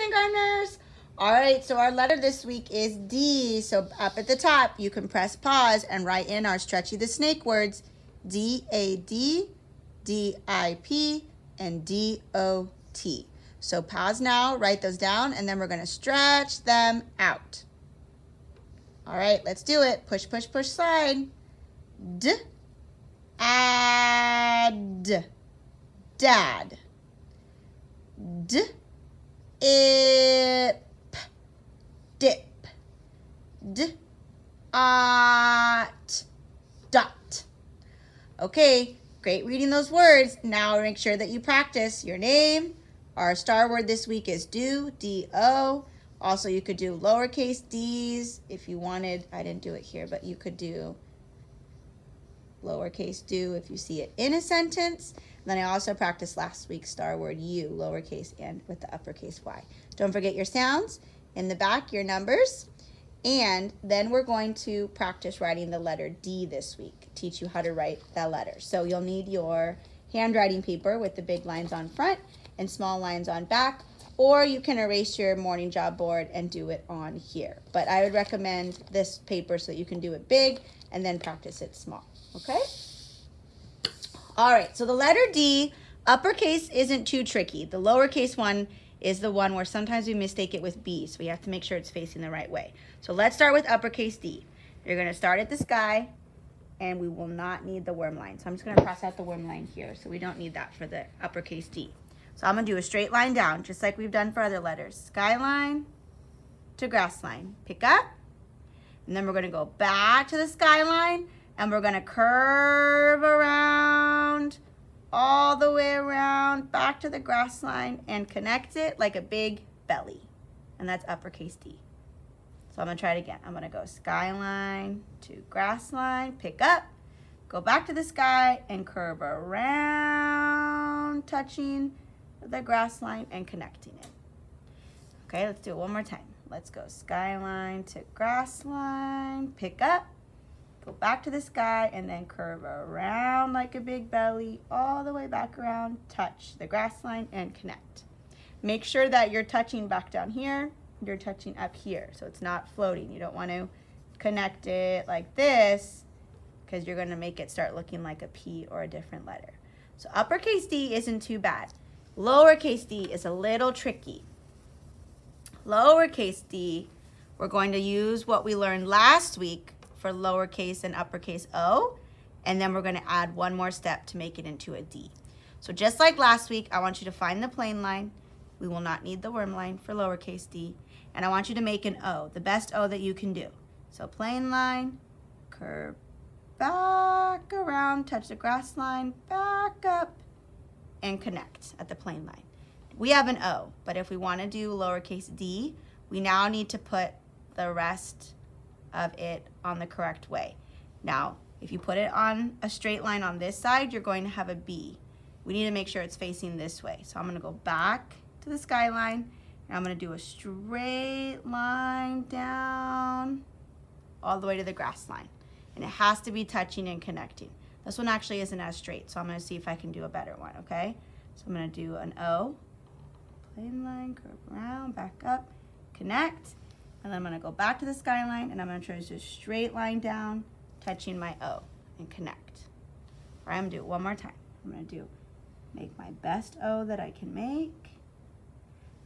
kindergartners. All right, so our letter this week is D. So up at the top, you can press pause and write in our Stretchy the Snake words, D-A-D, D-I-P, and D-O-T. So pause now, write those down, and then we're going to stretch them out. All right, let's do it. Push, push, push, slide. D, add, dad. D, ip, dip. D, ot, dot. Okay, great reading those words. Now make sure that you practice your name. Our star word this week is do, D-O. Also, you could do lowercase d's if you wanted. I didn't do it here, but you could do lowercase do if you see it in a sentence. And then I also practiced last week's star word you, lowercase and with the uppercase Y. Don't forget your sounds. In the back, your numbers. And then we're going to practice writing the letter D this week, teach you how to write that letter. So you'll need your handwriting paper with the big lines on front and small lines on back, or you can erase your morning job board and do it on here. But I would recommend this paper so that you can do it big and then practice it small, okay? All right, so the letter D, uppercase isn't too tricky. The lowercase one is the one where sometimes we mistake it with B, so we have to make sure it's facing the right way. So let's start with uppercase D. You're gonna start at the sky, and we will not need the worm line. So I'm just gonna cross out the worm line here, so we don't need that for the uppercase D. So I'm gonna do a straight line down, just like we've done for other letters. Sky line to grass line. Pick up, and then we're gonna go back to the sky line, and we're gonna curve around, all the way around, back to the grass line, and connect it like a big belly. And that's uppercase D. So I'm gonna try it again. I'm gonna go sky line to grass line, pick up, go back to the sky, and curve around, touching the grass line and connecting it. Okay, let's do it one more time. Let's go skyline to grass line, pick up, go back to the sky, and then curve around like a big belly, all the way back around, touch the grass line and connect. Make sure that you're touching back down here, you're touching up here, so it's not floating. You don't want to connect it like this because you're gonna make it start looking like a P or a different letter. So uppercase D isn't too bad. Lowercase d is a little tricky. Lowercase d, we're going to use what we learned last week for lowercase and uppercase O, and then we're going to add one more step to make it into a D. So just like last week, I want you to find the plain line. We will not need the worm line for lowercase d. And I want you to make an O, the best O that you can do. So plain line, curve back around, touch the grass line, back up, and connect at the plain line. We have an O, but if we want to do lowercase d, we now need to put the rest of it on the correct way. Now, if you put it on a straight line on this side, you're going to have a B. We need to make sure it's facing this way. So I'm going to go back to the skyline, and I'm going to do a straight line down all the way to the grass line. And it has to be touching and connecting. This one actually isn't as straight, so I'm going to see if I can do a better one, okay? So I'm going to do an O, plain line, curve around, back up, connect, and then I'm going to go back to the skyline, and I'm going to trace a straight line down, touching my O, and connect. All right, I'm going to do it one more time. I'm going to make my best O that I can make.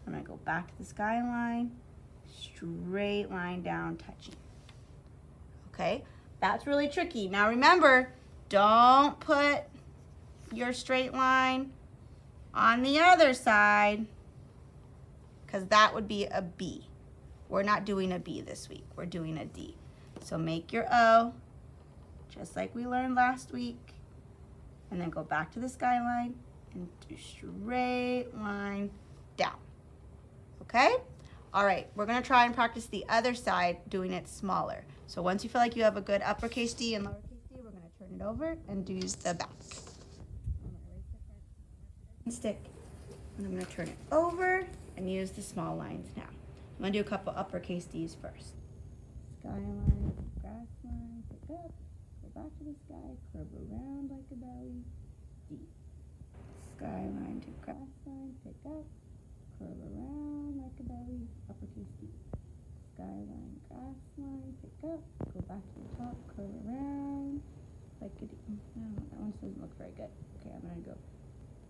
I'm going to go back to the skyline, straight line down, touching. Okay, that's really tricky. Now remember, don't put your straight line on the other side, because that would be a B. We're not doing a B this week. We're doing a D. So make your O, just like we learned last week, and then go back to the skyline and do straight line down. Okay? All right, we're going to try and practice the other side, doing it smaller. So once you feel like you have a good uppercase D and lowercase d, we're going to turn it over and do the back. I'm going to erase the stick, and I'm going to turn it over and use the small lines now. I'm going to do a couple uppercase D's first. Skyline, grass line, pick up, go back to the sky, curve around like a belly, D. Skyline to grass line, pick up, curve around like a belly, uppercase D. Skyline, grass line, pick up, go back to the top, curve around, like a D. No, that one doesn't look very good. Okay, I'm gonna go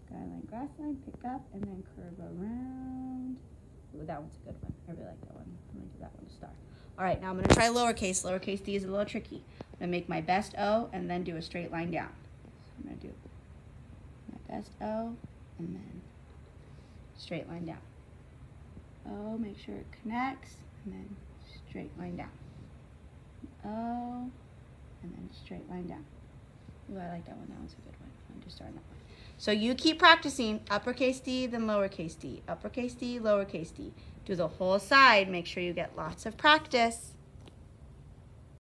skyline, grass line, pick up, and then curve around. Ooh, that one's a good one. I really like that one. I'm gonna give that one a star. All right, now I'm gonna try lowercase. Lowercase D is a little tricky. I'm gonna make my best O and then do a straight line down. So I'm gonna do my best O and then straight line down. O, make sure it connects, and then straight line down. O, and then straight line down. Ooh, I like that one. That one's a good one. I'm just starting that one. So you keep practicing uppercase D, then lowercase d, uppercase D, lowercase d. Do the whole side. Make sure you get lots of practice.